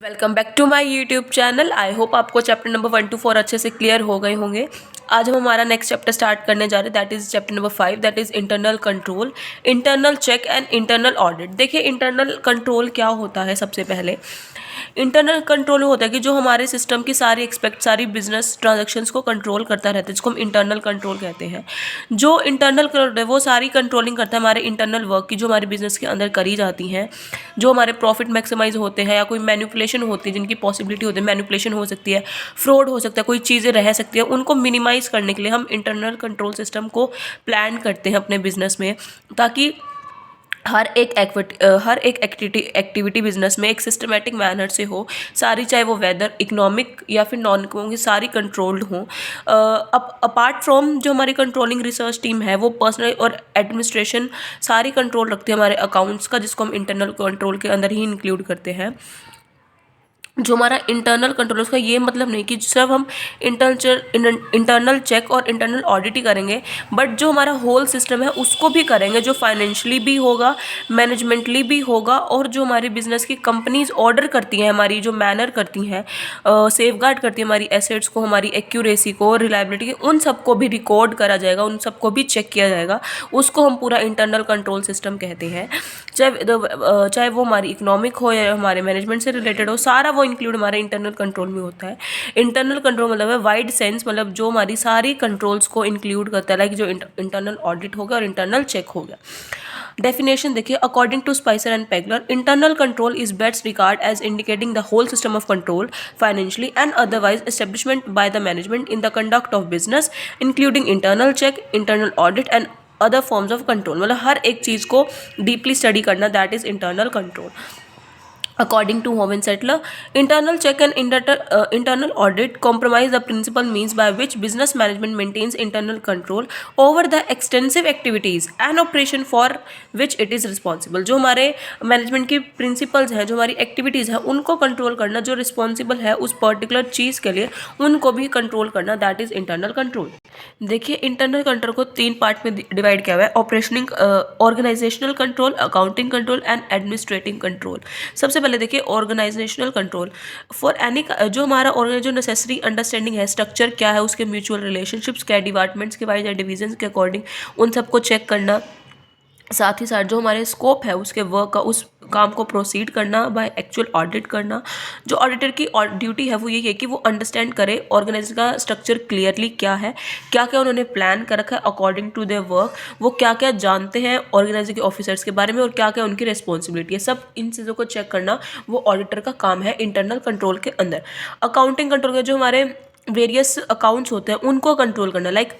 Welcome back to my YouTube channel. I hope आपको chapter number 1 to 4 अच्छे से clear हो गए होंगे। आज हम हमारा नेक्स्ट चैप्टर स्टार्ट करने जा रहे हैं, that is chapter number 5, that is internal control, internal check and internal audit. देखिए इंटरनल कंट्रोल क्या होता है। सबसे पहले इंटरनल कंट्रोल होता है कि जो हमारे सिस्टम की सारी बिजनेस ट्रांजेक्शन्स को कंट्रोल करता रहता है, जिसको हम इंटरनल कंट्रोल कहते हैं। जो इंटरनल कंट्रोल है वो सारी कंट्रोलिंग करता है हमारे इंटरनल वर्क की, जो हमारे बिजनेस के अंदर करी जाती हैं, जो हमारे प्रॉफिट मैक्सिमाइज होते हैं या कोई मैनिपुलेशन होती है, जिनकी पॉसिबिलिटी होती है, मैनिपुलेशन हो सकती है, फ्रॉड हो सकता है, कोई चीज़ें रह सकती है, उनको मिनिमाइज करने के लिए हम इंटरनल कंट्रोल सिस्टम को प्लान करते हैं अपने बिजनेस में, ताकि हर एक एक्टिविटी बिजनेस में एक सिस्टमेटिक मैनर से हो सारी, चाहे वो वेदर इकोनॉमिक या फिर नॉन इकोनॉमिक, सारी कंट्रोल्ड हों। अपार्ट फ्रॉम जो हमारी कंट्रोलिंग रिसर्च टीम है वो पर्सनल और एडमिनिस्ट्रेशन सारी कंट्रोल रखती है हमारे अकाउंट्स का, जिसको हम इंटरनल कंट्रोल के अंदर ही इंक्लूड करते हैं। जो हमारा इंटरनल कंट्रोल, उसका ये मतलब नहीं कि सिर्फ हम इंटरनल चेक और इंटरनल ऑडिट ही करेंगे, बट जो हमारा होल सिस्टम है उसको भी करेंगे, जो फाइनेंशियली भी होगा, मैनेजमेंटली भी होगा, और जो हमारी बिजनेस की कंपनीज ऑर्डर करती हैं, हमारी जो मैनर करती हैं, सेफगार्ड करती हैं हमारी एसेट्स को, हमारी एक्यूरेसी को, रिलायबिलिटी को, उन सबको भी रिकॉर्ड करा जाएगा, उन सबको भी चेक किया जाएगा। उसको हम पूरा इंटरनल कंट्रोल सिस्टम कहते हैं। चाहे वो हमारी इकोनॉमिक हो या हमारे मैनेजमेंट से रिलेटेड हो, सारा वो इंक्लूड हमारे इंटरनल कंट्रोल में होता है। इंटरनल कंट्रोल मतलब है वाइड सेंस, मतलब जो हमारी सारी कंट्रोल्स को इंक्लूड करता है, लाइक जो इंटरनल ऑडिट हो गया और इंटरनल चेक हो गया। डेफिनेशन देखिए, according to Spicer and Pegler, internal control is best regard as indicating the whole system of control financially and otherwise establishment by the management in the conduct of business, including internal check, internal audit and other forms of control. मतलब हर एक चीज़ को deeply study करना, that is internal control. According to Hoven Settler, internal check and internal audit comprise the principal means by which business management maintains internal control over the extensive activities and operation for which it is responsible। जो हमारे management की principles हैं, जो हमारी activities हैं, उनको control करना, जो रिस्पॉन्सिबल है उस पर्टिकुलर चीज़ के लिए उनको भी कंट्रोल करना, दैट इज़ इंटरनल कंट्रोल। देखिए इंटरनल कंट्रोल को 3 पार्ट में डिवाइड किया हुआ है, operationing, organisational control, accounting control and administrative control. सबसे पहले देखिए ऑर्गेनाइजेशनल कंट्रोल। फॉर एनी, जो हमारा जो नेसेसरी अंडरस्टैंडिंग है, स्ट्रक्चर क्या है, उसके म्यूचुअल रिलेशनशिप्स क्या है, डिपार्टमेंट्स के वाइज या डिविजन के अकॉर्डिंग, उन सबको चेक करना। साथ ही साथ जो हमारे स्कोप है उसके वर्क का, उस काम को प्रोसीड करना बाय एक्चुअल ऑडिट करना। जो ऑडिटर की ड्यूटी है वो ये है कि वो अंडरस्टैंड करे ऑर्गेनाइजेशन का स्ट्रक्चर क्लियरली क्या है, क्या क्या उन्होंने प्लान कर रखा है अकॉर्डिंग टू देयर वर्क, वो क्या क्या जानते हैं ऑर्गेनाइजेशन के ऑफिसर्स के बारे में, और क्या क्या उनकी रिस्पॉन्सिबिलिटी है। सब इन चीज़ों को चेक करना वो ऑडिटर का काम है इंटरनल कंट्रोल के अंदर। अकाउंटिंग कंट्रोल के जो हमारे वेरियस अकाउंट्स होते हैं उनको कंट्रोल करना, like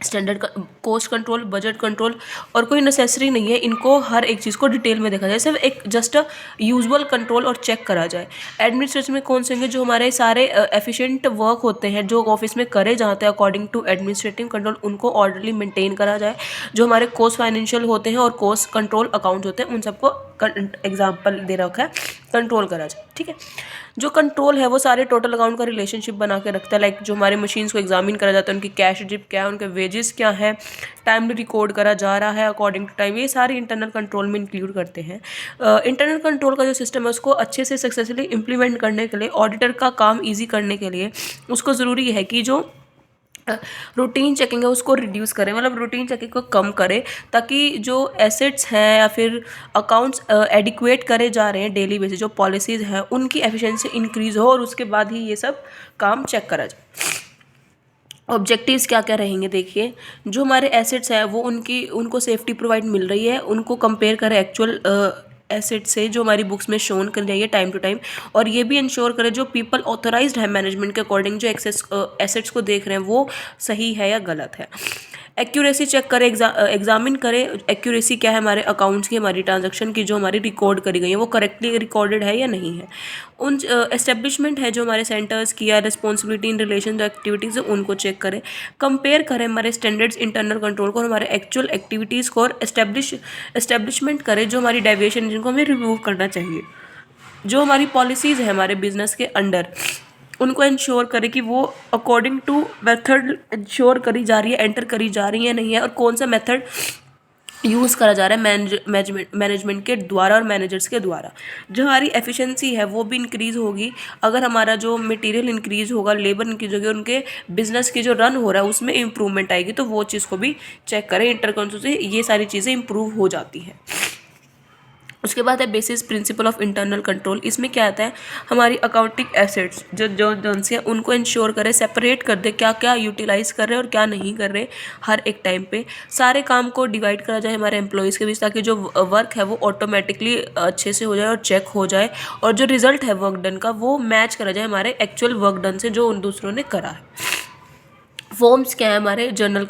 standard cost control, budget control, और कोई नेसेसरी नहीं है इनको हर एक चीज़ को डिटेल में देखा जाए, सिर्फ एक जस्ट यूजुअल कंट्रोल और चेक करा जाए। एडमिनिस्ट्रेशन में कौन से होंगे, जो हमारे सारे एफिशिएंट वर्क होते हैं जो ऑफिस में करे जाते हैं अकॉर्डिंग टू एडमिनिस्ट्रेटिव कंट्रोल, उनको ऑर्डरली मेंटेन करा जाए। जो हमारे कॉस्ट फाइनेंशियल होते हैं और कॉस्ट कंट्रोल अकाउंट होते हैं, उन सबको एग्जाम्पल दे रखा है, कंट्रोल करा जाए। ठीक है, जो कंट्रोल है वो सारे टोटल अकाउंट का रिलेशनशिप बना के रखता है, लाइक जो हमारे मशीन्स को एग्जामिन करा जाता है, उनकी कैश रिसिप्ट क्या है, उनके वेजेस क्या है, टाइमली रिकॉर्ड करा जा रहा है अकॉर्डिंग टू टाइम, ये सारे इंटरनल कंट्रोल में इंक्लूड करते हैं। इंटरनल कंट्रोल का जो सिस्टम है उसको अच्छे से सक्सेसफुली इम्प्लीमेंट करने के लिए, ऑडिटर का काम ईजी करने के लिए, उसको ज़रूरी है कि जो रूटीन चेकिंग है उसको रिड्यूस करें, मतलब रूटीन चेकिंग को कम करें, ताकि जो एसेट्स हैं या फिर अकाउंट्स एडिक्वेट करे जा रहे हैं डेली बेसिस, जो पॉलिसीज़ हैं उनकी एफिशिएंसी इंक्रीज़ हो, और उसके बाद ही ये सब काम चेक करा जाए। ऑब्जेक्टिव्स क्या क्या रहेंगे देखिए, जो हमारे एसेट्स हैं वो उनको सेफ्टी प्रोवाइड मिल रही है, उनको कंपेयर करें एक्चुअल एसेट से जो हमारी बुक्स में शोन कर जाइए टाइम टू टाइम, और ये भी इंश्योर करें जो पीपल ऑथराइज्ड है मैनेजमेंट के अकॉर्डिंग जो एसेट्स को देख रहे हैं वो सही है या गलत है। एक्यूरेसी चेक करें, एग्जामिन करें एक्यूरेसी क्या है हमारे अकाउंट्स की, हमारी ट्रांजैक्शन की जो हमारी रिकॉर्ड करी गई है वो करेक्टली रिकॉर्डेड है या नहीं है। उन एस्टेब्लिशमेंट है जो हमारे सेंटर्स की या रिस्पॉन्सिबिलिटी इन रिलेशन जो एक्टिविटीज़ है उनको चेक करें। कंपेयर करें हमारे स्टैंडर्ड्स इंटरनल कंट्रोल को और हमारे एक्चुअल एक्टिविटीज़ को, और एस्टेब्लिशमेंट करें जो हमारी डेविएशन जिनको हमें रिमूव करना चाहिए। जो हमारी पॉलिसीज़ है हमारे बिजनेस के अंडर, उनको इंश्योर करें कि वो अकॉर्डिंग टू मेथड इंश्योर करी जा रही है, एंटर करी जा रही है नहीं है, और कौन सा मेथड यूज़ करा जा रहा है मैनेजमेंट के द्वारा और मैनेजर्स के द्वारा। जो हमारी एफिशिएंसी है वो भी इंक्रीज़ होगी अगर हमारा जो मटेरियल इंक्रीज़ होगा, लेबर इंक्रीज़ होगी, उनके बिजनेस की जो रन हो रहा है उसमें इम्प्रूवमेंट आएगी। तो वो चीज़ को भी चेक करें, इंटरकॉन्सो से ये सारी चीज़ें इम्प्रूव हो जाती हैं। उसके बाद है basis principle of internal control. इसमें क्या आता है, हमारी अकाउंटिंग एसेट्स जो जो जोन से उनको इंश्योर करें, सेपरेट कर दे क्या क्या यूटिलाइज कर रहे हैं और क्या नहीं कर रहे। हर एक टाइम पे सारे काम को डिवाइड करा जाए हमारे एम्प्लॉयज़ के बीच, ताकि जो वर्क है वो ऑटोमेटिकली अच्छे से हो जाए और चेक हो जाए, और जो रिजल्ट है वर्क डन का वो मैच करा जाए हमारे एक्चुअल वर्क डन से जो उन दूसरों ने करा है। फॉर्म्स क्या है हमारे जर्नल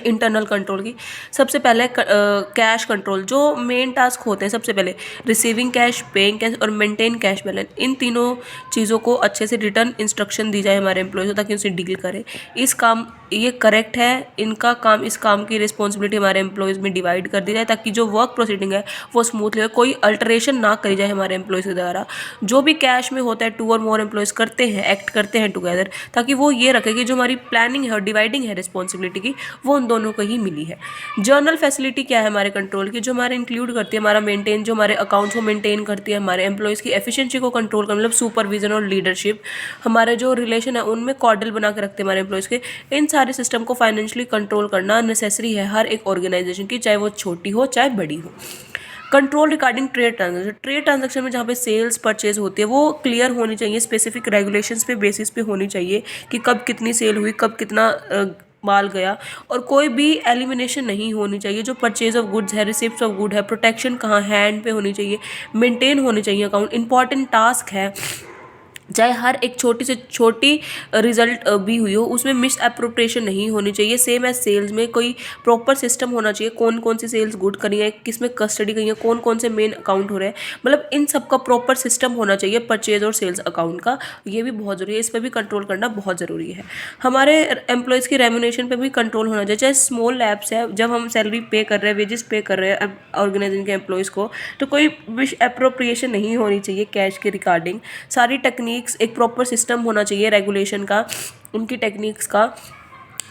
इंटरनल कंट्रोल की। सबसे पहले कैश कंट्रोल, जो मेन टास्क होते हैं सबसे पहले रिसीविंग कैश, पेइंग कैश और मेंटेन कैश बैलेंस। इन तीनों चीज़ों को अच्छे से रिटर्न इंस्ट्रक्शन दी जाए हमारे एम्प्लॉयज़ को ताकि उनसे डील करें। इस काम ये करेक्ट है, इनका काम, इस काम की रिस्पॉन्सिबिलिटी हमारे एम्प्लॉयज़ में डिवाइड कर दी जाए ताकि जो वर्क प्रोसीडिंग है वो स्मूथली हो, कोई अल्टरेशन ना करी जाए हमारे एम्प्लॉयज़ के द्वारा। जो भी कैश में होता है 2 और मोर एम्प्लॉयज़ करते हैं, एक्ट करते हैं टुगेदर, ताकि वो ये रखे कि जो हमारी प्लानिंग है और डिवाइडिंग है रिस्पॉन्सिबिलिटी की वो उन दोनों को ही मिली है। जर्नल फैसिलिटी क्या है हमारे कंट्रोल की, जो हमारे इंक्लूड करती है हमारा मेंटेन, जो हमारे अकाउंट्स को मेंटेन करती है, हमारे एम्प्लॉयज़ की एफिशिएंसी को कंट्रोल कर, मतलब सुपरविजन और लीडरशिप, हमारे जो रिलेशन है उनमें कॉर्डल बना के रखते हैं हमारे एम्प्लॉयज़ के। इन सारे सिस्टम को फाइनेंशियली कंट्रोल करना नेसेसरी है हर एक ऑर्गेनाइजेशन की, चाहे वो छोटी हो चाहे बड़ी हो। Control regarding trade transaction, trade transaction में जहाँ पे सेल्स परचेज होती है वो क्लियर होनी चाहिए, स्पेसिफिक रेगुलेशंस पे बेसिस पे होनी चाहिए कि कब कितनी सेल हुई, कब कितना माल गया, और कोई भी एलिमिनेशन नहीं होनी चाहिए। जो परचेज ऑफ गुड्स है, रिसिप्ट ऑफ गुड है, प्रोटेक्शन कहाँ हैंड पे होनी चाहिए, मेंटेन होनी चाहिए अकाउंट। इंपॉर्टेंट टास्क है, चाहे हर एक छोटी से छोटी रिजल्ट भी हुई हो उसमें मिस अप्रोप्रिएशन नहीं होनी चाहिए। सेम एज सेल्स में कोई प्रॉपर सिस्टम होना चाहिए, कौन कौन सी सेल्स गुड करी है, किस में कस्टडी गई है, कौन कौन से मेन अकाउंट हो रहे हैं, मतलब इन सब का प्रॉपर सिस्टम होना चाहिए परचेज और सेल्स अकाउंट का। ये भी बहुत ज़रूरी है, इस पर भी कंट्रोल करना बहुत ज़रूरी है। हमारे एम्प्लॉयज़ की रेम्यूनेशन पे भी कंट्रोल होना चाहिए, चाहे स्मॉल लैब्स है, जब हम सैलरी पे कर रहे हैं, वेजेस पे कर रहे हैं ऑर्गेनाइजेशन के एम्प्लॉयज़ को, तो कोई मिस अप्रोप्रिएशन नहीं होनी चाहिए कैश के रिगार्डिंग। सारी टेक्निक्स, एक प्रॉपर सिस्टम होना चाहिए रेगुलेशन का, उनकी टेक्निक्स का,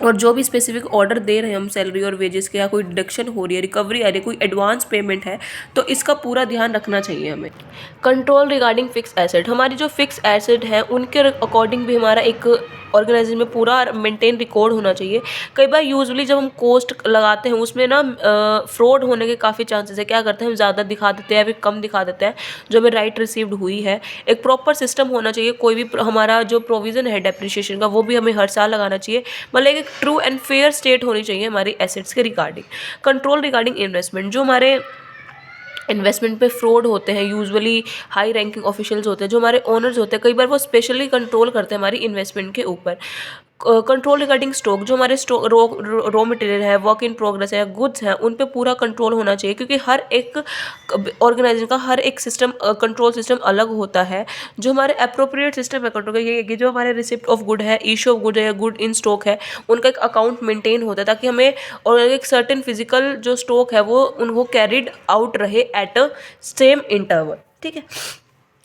और जो भी स्पेसिफिक ऑर्डर दे रहे हैं हम सैलरी और वेजेस के, या कोई डिडक्शन हो रही है, रिकवरी आ रही है, कोई एडवांस पेमेंट है, तो इसका पूरा ध्यान रखना चाहिए हमें। कंट्रोल रिगार्डिंग फिक्स एसेट, हमारी जो फिक्स एसेट है उनके अकॉर्डिंग भी हमारा एक ऑर्गेनाइजेशन में पूरा मेंटेन रिकॉर्ड होना चाहिए। कई बार यूजुअली जब हम कॉस्ट लगाते हैं उसमें ना फ्रॉड होने के काफ़ी चांसेस है। क्या करते हैं, हम ज़्यादा दिखा देते हैं, फिर कम दिखा देते हैं जो हमें राइट रिसीव्ड हुई है। एक प्रॉपर सिस्टम होना चाहिए, कोई भी हमारा जो प्रोविज़न है डेप्रिशिएशन का वो भी हमें हर साल लगाना चाहिए, मतलब एक ट्रू एंड फेयर स्टेट होनी चाहिए हमारी एसेट्स के रिगार्डिंग। कंट्रोल रिगार्डिंग इन्वेस्टमेंट, जो हमारे इन्वेस्टमेंट पे फ्रॉड होते हैं, यूजुअली हाई रैंकिंग ऑफिशियल्स होते हैं, जो हमारे ओनर्स होते हैं, कई बार वो स्पेशली कंट्रोल करते हैं हमारी इन्वेस्टमेंट के ऊपर। कंट्रोल रिगार्डिंग स्टॉक, जो हमारे रॉ मटेरियल है, वर्क इन प्रोग्रेस है, गुड्स हैं, उन पे पूरा कंट्रोल होना चाहिए, क्योंकि हर एक ऑर्गेनाइजेशन का हर एक सिस्टम, कंट्रोल सिस्टम अलग होता है। जो हमारे अप्रोप्रिएट सिस्टम है कंट्रोल का ये है कि जो हमारे रिसिप्ट ऑफ गुड है, इशू ऑफ गुड है, गुड इन स्टॉक है, उनका एक अकाउंट मेंटेन होता है ताकि हमें, और एक सर्टेन फिजिकल जो स्टॉक है वो उनको कैरिड आउट रहे एट अ सेम इंटरवल। ठीक है।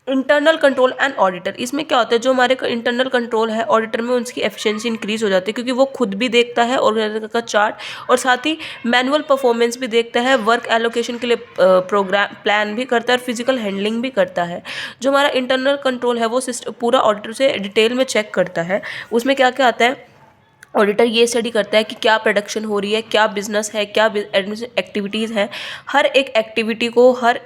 इंटरनल कंट्रोल एंड ऑडिटर, इसमें क्या होता है, जो हमारे इंटरनल कंट्रोल है, ऑडिटर में उसकी एफिशिएंसी इंक्रीज हो जाती है, क्योंकि वो खुद भी देखता है ऑर्गेनाइजेशन का चार्ट, और साथ ही मैनुअल परफॉर्मेंस भी देखता है, वर्क एलोकेशन के लिए प्रोग्राम प्लान भी करता है, और फिजिकल हैंडलिंग भी करता है। जो हमारा इंटरनल कंट्रोल है वो पूरा ऑडिटर से डिटेल में चेक करता है। उसमें क्या क्या आता है, ऑडिटर ये स्टडी करता है कि क्या प्रोडक्शन हो रही है, क्या बिजनेस है, क्या एडमिनिस्ट्रेटिव एक्टिविटीज़ हैं, हर एक एक्टिविटी को, हर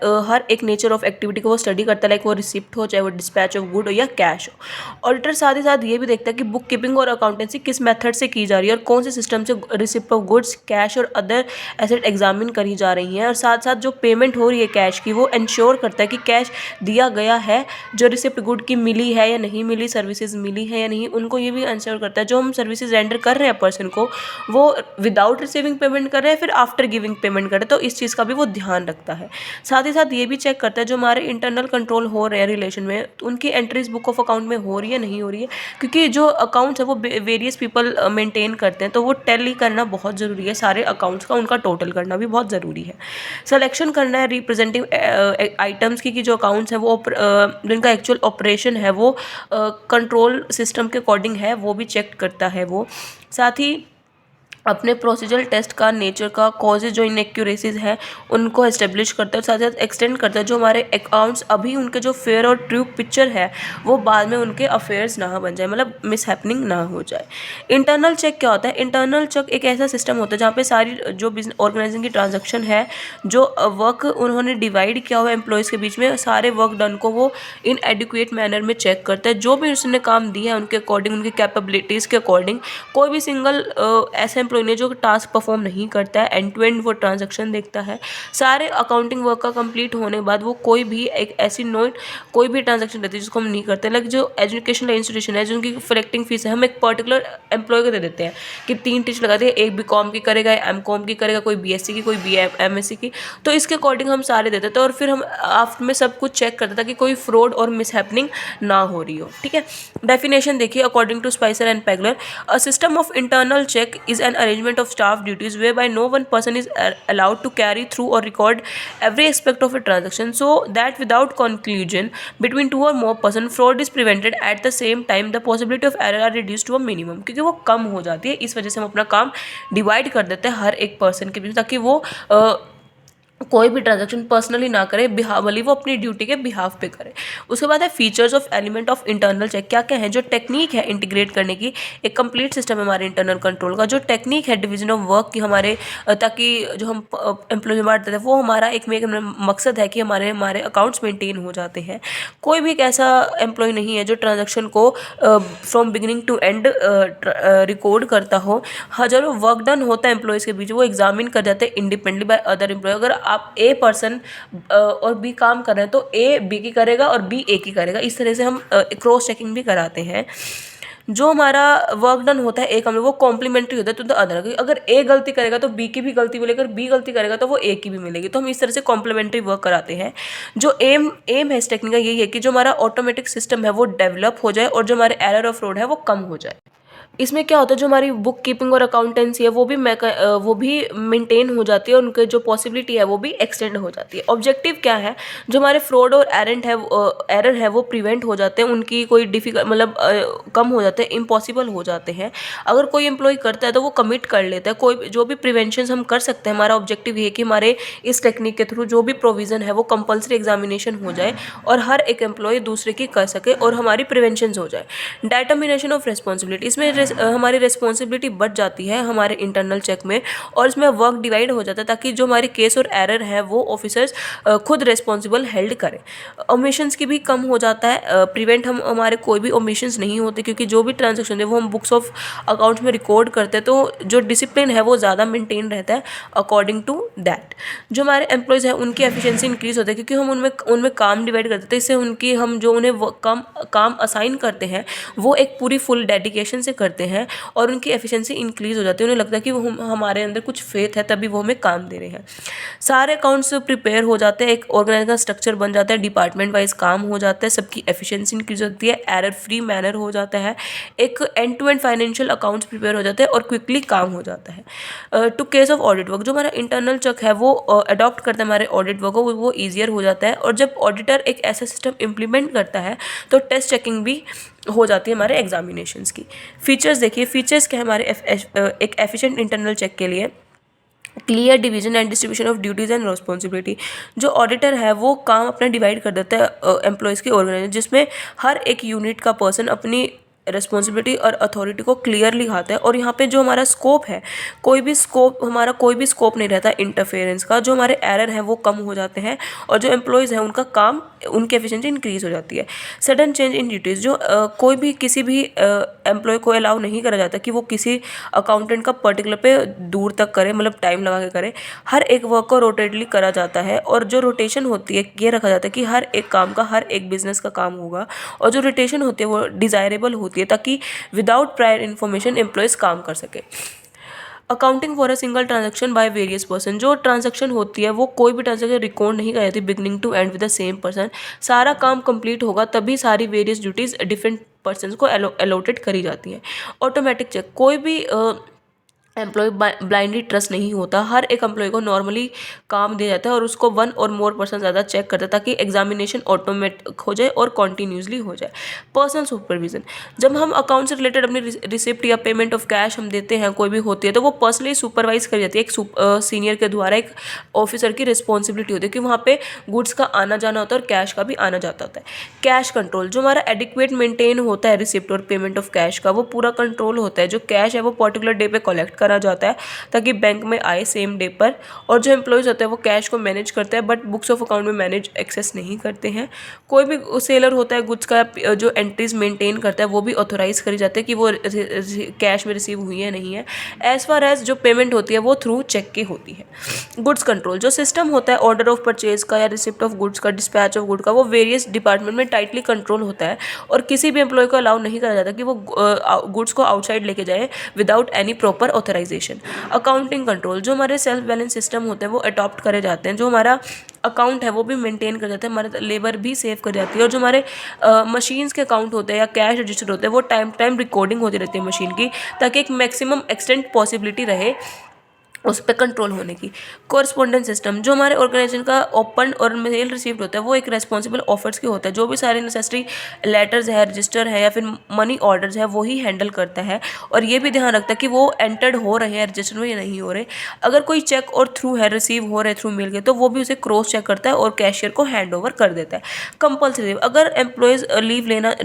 एक नेचर ऑफ एक्टिविटी को वो स्टडी करता है, लाइक वो रिसिप्ट हो, चाहे वो डिस्पैच ऑफ गुड हो या कैश हो। ऑडिटर साथ ही साथ ये भी देखता है कि बुक कीपिंग और अकाउंटेंसी किस मेथड से की जा रही है, और कौन से सिस्टम से रिसिप्ट ऑफ गुड्स, कैश और अदर एसेट एग्जामिन करी जा रही हैं, और साथ साथ जो पेमेंट हो रही है कैश की वो इंश्योर करता है कि कैश दिया गया है, जो रिसिप्ट गुड की मिली है या नहीं मिली, सर्विसेज मिली है या नहीं, उनको ये भी इंश्योर करता है। जो हम सर्विसेज रेंडर कर रहे हैं पर्सन को, वो विदाउट रिसीविंग पेमेंट कर रहे हैं, फिर आफ्टर गिविंग पेमेंट कर रहे हैं, तो इस चीज़ का भी वो ध्यान रखता है। साथ ही साथ ये भी चेक करता है जो हमारे इंटरनल कंट्रोल हो रहे हैं रिलेशन में, तो उनकी एंट्रीज बुक ऑफ अकाउंट में हो रही है नहीं हो रही है, क्योंकि जो अकाउंट्स है वो वेरियस पीपल मेंटेन करते हैं, तो वो टैली करना बहुत ज़रूरी है, सारे अकाउंट्स का उनका टोटल करना भी बहुत ज़रूरी है। सिलेक्शन करना है रिप्रेजेंटिव आइटम्स की, जो अकाउंट्स हैं वो जिनका एक्चुअल ऑपरेशन है वो कंट्रोल सिस्टम के अकॉर्डिंग है, वो भी चेक करता है वो। साथ ही अपने प्रोसीजरल टेस्ट का नेचर का कॉजेज जो इनएक्यूरेसीज है उनको एस्टेब्लिश करता है और साथ साथ एक्सटेंड करता है जो हमारे अकाउंट्स अभी उनके जो फेयर और ट्रू पिक्चर है वो बाद में उनके अफेयर्स ना बन जाए, मतलब मिस हैपनिंग ना हो जाए। इंटरनल चेक क्या होता है? इंटरनल चेक एक ऐसा सिस्टम होता है जहाँ पे सारी जो बिजनेस ऑर्गेनाइजिंग की ट्रांजेक्शन है, जो वर्क उन्होंने डिवाइड किया हुआ है एम्प्लॉयज़ के बीच में, सारे वर्क डन को वो इन एडिक्वेट मैनर में चेक करता है। जो भी उसने काम दिया है उनके अकॉर्डिंग, उनकी कैपेबिलिटीज़ के अकॉर्डिंग, कोई भी सिंगल ऐसा एम्प्लॉय ने जो टास्क परफॉर्म नहीं करता है, एंड टू एंड वो ट्रांजेक्शन देखता है। सारे अकाउंटिंग वर्क का कंप्लीट होने बाद वो कोई भी एक ऐसी नोट, कोई भी ट्रांजेक्शन रहती है जिसको हम नहीं करते, लाइक जो एजुकेशनल इंस्टीट्यूशन है जिनकी कलेक्टिंग फीस है, हम एक पर्टिकुलर एम्प्लॉय को दे देते हैं कि 3 टीचर लगाते हैं, एक बीकॉम की करेगा, एमकॉम की करेगा, कोई बीएससी की, कोई एमएससी की, तो इसके अकॉर्डिंग हम सारे देते थे और फिर हम आफ्टर में सब कुछ चेक करते थे कि कोई फ्रॉड और मिस हैपनिंग ना हो रही हो। ठीक है, डेफिनेशन देखिए according to Spicer and Pegler, a system of internal check is an arrangement of staff duties whereby no one person is allowed to carry through or record every aspect of a transaction, so that without conclusion between two or more person fraud is prevented, at the same time the possibility of error are reduced to a minimum, क्योंकि वो कम हो जाती है। इस वजह से हम अपना काम डिवाइड कर देते हैं हर एक पर्सन के बीच ताकि वो कोई भी ट्रांजैक्शन पर्सनली ना करे, भले वो अपनी ड्यूटी के बिहाफ पे करे। उसके बाद है features of element of internal check. क्या क्या है? जो टेक्निक है इंटीग्रेट करने की, एक कंप्लीट सिस्टम है हमारे इंटरनल कंट्रोल का। जो टेक्निक है डिवीजन ऑफ वर्क की हमारे, ताकि जो हम एम्प्लॉय बांटते थे वो हमारा एक मकसद है कि हमारे हमारे अकाउंट्स मेंटेन हो जाते हैं। कोई भी एक ऐसा एम्प्लॉय नहीं है जो ट्रांजैक्शन को from beginning to end record करता हो। हाँ, जो वर्क डन होता है एम्प्लॉयज़ के बीच वो एग्जामिन कर जाते हैं इंडिपेंडेंटली बाय अदर एम्प्लॉय। अगर आप ए पर्सन और बी काम कर रहे हैं तो ए बी की करेगा और बी ए की करेगा। इस तरह से हम क्रॉस चेकिंग भी कराते हैं। जो हमारा वर्क डन होता है एक हम वो कॉम्प्लीमेंट्री होता है टू द अदर। अगर ए गलती करेगा तो बी की भी गलती मिलेगी, अगर बी गलती करेगा तो वो ए की भी मिलेगी। तो हम इस तरह से कॉम्प्लीमेंट्री वर्क कराते हैं। जो एम है इस टेक्निक का यही है कि जो हमारा ऑटोमेटिक सिस्टम है वो डेवलप हो जाए और जो हमारे एरर ऑफ फ्रॉड है वो कम हो जाए। इसमें क्या होता है, जो हमारी बुक कीपिंग और अकाउंटेंसी है वो भी मेंटेन हो जाती है और उनके जो पॉसिबिलिटी है वो भी एक्सटेंड हो जाती है। ऑब्जेक्टिव क्या है? जो हमारे फ्रॉड और एरर है वो प्रिवेंट हो जाते हैं, उनकी कोई डिफिकल्ट मतलब कम हो जाते हैं, इम्पॉसिबल हो जाते हैं। अगर कोई एम्प्लॉय करता है तो वो कमिट कर लेता है। कोई जो भी प्रिवेंशन हम कर सकते हैं, हमारा ऑब्जेक्टिव ये है कि हमारे इस टेक्निक के थ्रू जो भी प्रोविज़न है वो कंपल्सरी एग्जामिनेशन हो जाए और हर एक एम्प्लॉय दूसरे की कर सके और हमारी प्रिवेंशन हो जाए। डिटर्मिनेशन ऑफ रिस्पॉन्सिबिलिटी, इसमें हमारी रिस्पॉन्सिबिलिटी बढ़ जाती है हमारे इंटरनल चेक में और इसमें वर्क डिवाइड हो जाता है ताकि जो हमारी केस और एरर है वो ऑफिसर्स खुद रिस्पॉन्सिबल हेल्ड करें। ओमिशंस की भी कम हो जाता है, प्रिवेंट हम हमारे कोई भी ओमिशंस नहीं होते क्योंकि जो भी ट्रांजेक्शन है वो हम बुक्स ऑफ अकाउंट्स में रिकॉर्ड करते हैं, तो जो डिसिप्लिन है वो ज़्यादा मेंटेन रहता है अकॉर्डिंग टू दैट। जो हमारे एम्प्लॉयज़ हैं उनकी एफिशिएंसी इंक्रीज़ होती है क्योंकि हम उनमें काम डिवाइड करते हैं। इससे उनकी हम जो उन्हें काम असाइन करते हैं वो एक पूरी फुल डेडिकेशन से करते हैं और उनकी एफिशिएंसी इंक्रीज़ हो जाती है। उन्हें लगता है कि वो हमारे अंदर कुछ फेथ है तभी वो हमें काम दे रहे हैं। सारे अकाउंट्स प्रिपेयर हो जाते हैं, एक ऑर्गेनाइज का स्ट्रक्चर बन जाता है, डिपार्टमेंट वाइज काम हो जाता है, सबकी एफिशिएंसी इंक्रीज होती है, एरर फ्री मैनर हो जाता है, एक end to end financial accounts prepare हो जाते हैं और क्विकली काम हो जाता है। To case of audit work, जो हमारा इंटरनल चेक है वो अडॉप्ट करता है हमारे ऑडिट वर्क को, वो ईजियर हो जाता है। और जब ऑडिटर एक ऐसा सिस्टम इम्प्लीमेंट करता है तो टेस्ट चेकिंग भी हो जाती है हमारे एग्जामिनेशंस की। फीचर्स देखिए, फीचर्स क्या है हमारे एक एफिशिएंट इंटरनल चेक के लिए? Clear division and distribution of duties and responsibility. जो ऑडिटर है वो काम अपना डिवाइड कर देता है एम्प्लॉयज़ की ऑर्गेनाइजेशन, जिसमें हर एक यूनिट का पर्सन अपनी रिस्पॉन्सिबिलिटी और अथॉरिटी को क्लियरली खाता है। और यहाँ पे जो हमारा स्कोप है, कोई भी स्कोप नहीं रहता इंटरफेरेंस का। जो हमारे एरर हैं वो कम हो जाते हैं और जो एम्प्लॉयज़ हैं उनका काम, उनकी एफिशिएंसी इंक्रीज़ हो जाती है। सडन चेंज इन ड्यूटीज़, जो कोई भी किसी भी एम्प्लॉय को अलाउ नहीं करा जाता कि वो किसी अकाउंटेंट का पर्टिकुलर पे दूर तक करे, मतलब टाइम लगा के करे। हर एक वर्क को रोटेटली करा जाता है और जो रोटेशन होती है ये रखा जाता है कि हर एक काम का हर एक बिजनेस का काम होगा और जो रोटेशन होती है वो डिज़ायरेबल होती है ताकि विदाउट प्रायर इन्फॉर्मेशन एम्प्लॉयज़ काम कर सके। Accounting for a single transaction by various person, जो ट्रांजैक्शन होती है वो कोई भी ट्रांजैक्शन रिकॉर्ड नहीं कराई जाती beginning to end with the same person. सारा काम कंप्लीट होगा तभी सारी वेरियस ड्यूटीज़ डिफरेंट पर्सन को अलॉटेड करी जाती हैं। ऑटोमेटिक चेक, कोई भी एम्प्लॉय ब्लाइंडली ट्रस्ट नहीं होता। हर एक एम्प्लॉय को नॉर्मली काम दिया जाता है और उसको 1 और मोर पर्सन ज़्यादा चेक करता है ताकि एग्जामिनेशन ऑटोमेटिक हो जाए और कॉन्टीन्यूसली हो जाए। पर्सनल सुपरविजन, जब हम अकाउंट से रिलेटेड अपनी रिसिप्ट या पेमेंट ऑफ कैश हम देते हैं, कोई भी होती है, तो वो पर्सनली सुपरवाइज करी जाती है एक सीनियर के द्वारा। एक ऑफिसर की रिस्पॉन्सिबिलिटी होती है कि वहाँ पे गुड्स का आना जाना होता है और कैश का भी आना जाता होता है। कैश कंट्रोल, जो हमारा एडिक्वेट मेंटेन होता है रिसिप्ट और पेमेंट ऑफ कैश का, वो पूरा कंट्रोल होता है। जो कैश है वो पर्टिकुलर डे पे कलेक्ट करा जाता है ताकि बैंक में आए सेम डे पर। और जो एम्प्लॉयज़ होते हैं वो कैश को मैनेज करते हैं बट बुक्स ऑफ अकाउंट में मैनेज एक्सेस नहीं करते हैं। कोई भी सेलर होता है गुड्स का जो एंट्रीज मेंटेन करता है वो भी ऑथोराइज करी जाती है कि वो कैश में रिसीव हुई है नहीं है। एज फार एज जो पेमेंट होती है वो थ्रू चेक की होती है। गुड्स कंट्रोल, जो सिस्टम होता है ऑर्डर ऑफ परचेज का या रिसिप्ट ऑफ गुड्स का, डिस्पैच ऑफ गुड का, वो वेरियस डिपार्टमेंट में टाइटली कंट्रोल होता है और किसी भी एम्प्लॉय को अलाउ नहीं करा जाता कि वो गुड्स को आउटसाइड लेके जाए without any proper authorisation. Accounting control, जो हमारे सेल्फ बैलेंस सिस्टम होते हैं वो अडॉप्ट करे जाते हैं। जो हमारा अकाउंट है वो भी मेंटेन कर जाते हैं, हमारे लेबर भी सेव कर जाती है। और जो हमारे मशीन्स के अकाउंट होते हैं या कैश रजिस्टर होते हैं वो टाइम टाइम रिकॉर्डिंग होती रहती है मशीन की, ताकि एक मैक्सिमम एक्सटेंट पॉसिबिलिटी रहे उस पर कंट्रोल होने की। कोरस्पोंडेंस सिस्टम, जो हमारे ऑर्गेनाइजेशन का ओपन और मेल रिसीव्ड होता है वो एक रेस्पॉन्सिबल ऑफर्स की होता है। जो भी सारे नेसेसरी लेटर्स है, रजिस्टर है या फिर मनी ऑर्डर्स है वो ही हैंडल करता है और ये भी ध्यान रखता है कि वो एंटर्ड हो रहे हैं रजिस्टर में या नहीं हो रहे। अगर कोई चेक और थ्रू है रिसीव हो रहे थ्रू मेल के तो वो भी उसे क्रॉस चेक करता है और कैशियर को हैंड ओवर कर देता है। कंपल्सरी, अगर एम्प्लॉयज़ लीव लेना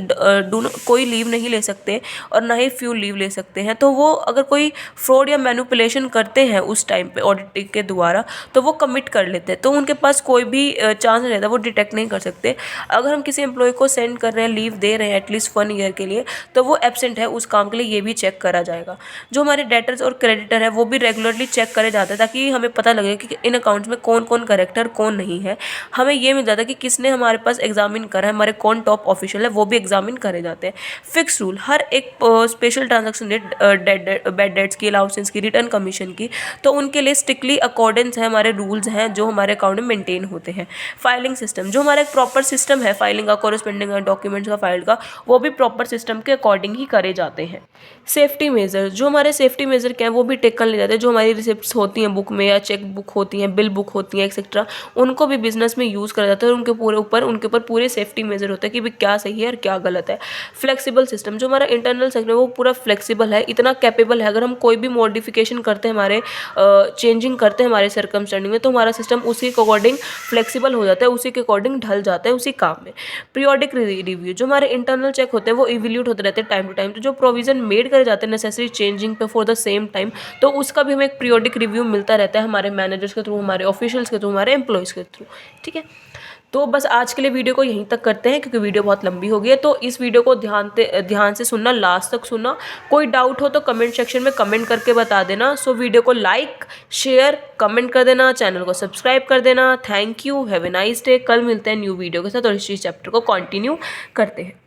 कोई लीव नहीं ले सकते और ना ही फ्यूल लीव ले सकते हैं, तो वो अगर कोई फ्रॉड या मैनिपुलेशन करते हैं उस टाइम पे ऑडिटिंग के द्वारा तो वो कमिट कर लेते हैं, तो उनके पास कोई भी चांस नहीं रहता, वो डिटेक्ट नहीं कर सकते। अगर हम किसी एम्प्लॉय को सेंड कर रहे हैं, लीव दे रहे हैं एटलीस्ट 1 ईयर के लिए, तो वो एब्सेंट है उस काम के लिए, ये भी चेक करा जाएगा। जो हमारे डेटर्स और क्रेडिटर है वो भी रेगुलरली चेक करे जाते हैं ताकि हमें पता लगे कि इन अकाउंट्स में कौन कौन करेक्ट है और कौन नहीं है। हमें ये मिल जाता है कि किसने हमारे पास एग्जामिन करा है, हमारे कौन टॉप ऑफिशियल है वो भी एग्जामिन करे जाते हैं। फिक्स रूल, हर एक special transaction date, bad debts की, अलाउंसेंस की, रिटर्न कमीशन की, तो उनके लिए स्ट्रिक्टली अकॉर्डेंस है, हमारे रूल्स हैं जो हमारे अकाउंट में मेंटेन होते हैं। फाइलिंग सिस्टम, जो हमारा एक प्रॉपर सिस्टम है फाइलिंग का, कोरस्पेंडिंग डॉक्यूमेंट्स का फाइल का, वो भी प्रॉपर सिस्टम के अकॉर्डिंग ही करे जाते हैं। सेफ्टी मेजर, जो हमारे सेफ्टी मेजर क्या है वो भी टेक कर ले जाते हैं। जो हमारी रिसिप्ट्स होती हैं बुक में या चेक बुक होती हैं, बिल बुक होती हैं एक्सेट्रा, उनको भी बिजनेस में यूज़ करा जाता है और उनके ऊपर पूरे सेफ्टी मेजर होते हैं कि भाई क्या सही है और क्या गलत है। फ्लेक्सिबल सिस्टम, जो हमारा इंटरनल सेक्टर है वो पूरा फ्लेक्सिबल है, इतना कैपेबल है, अगर हम कोई भी मॉडिफिकेशन करते हैं, हमारे चेंजिंग करते हैं हमारे सर्कमस्टेंस में, तो हमारा सिस्टम उसी के अकॉर्डिंग फ्लेक्सिबल हो जाता है, उसी के अकॉर्डिंग ढल जाता है उसी काम में। पीरियोडिक रिव्यू, जो हमारे इंटरनल चेक होते हैं वो इवैल्यूएट होते रहते हैं टाइम टू टाइम, तो जो प्रोविजन मेड करे जाते हैं नेसेसरी चेंजिंग पे फॉर द सेम टाइम, तो उसका भी हमें एक पीरियोडिक रिव्यू मिलता रहता है हमारे मैनेजर्स के थ्रू, हमारे ऑफिशियल्स के थ्रू, हमारे एम्प्लॉयज़ के थ्रू। ठीक है, तो बस आज के लिए वीडियो को यहीं तक करते हैं क्योंकि वीडियो बहुत लंबी हो गई है। तो इस वीडियो को ध्यान से सुनना, लास्ट तक सुनना। कोई डाउट हो तो कमेंट सेक्शन में कमेंट करके बता देना। सो वीडियो को लाइक, शेयर, कमेंट कर देना, चैनल को सब्सक्राइब कर देना। Thank you, have a nice day. कल मिलते हैं न्यू वीडियो के साथ और इस चैप्टर को कंटिन्यू करते हैं।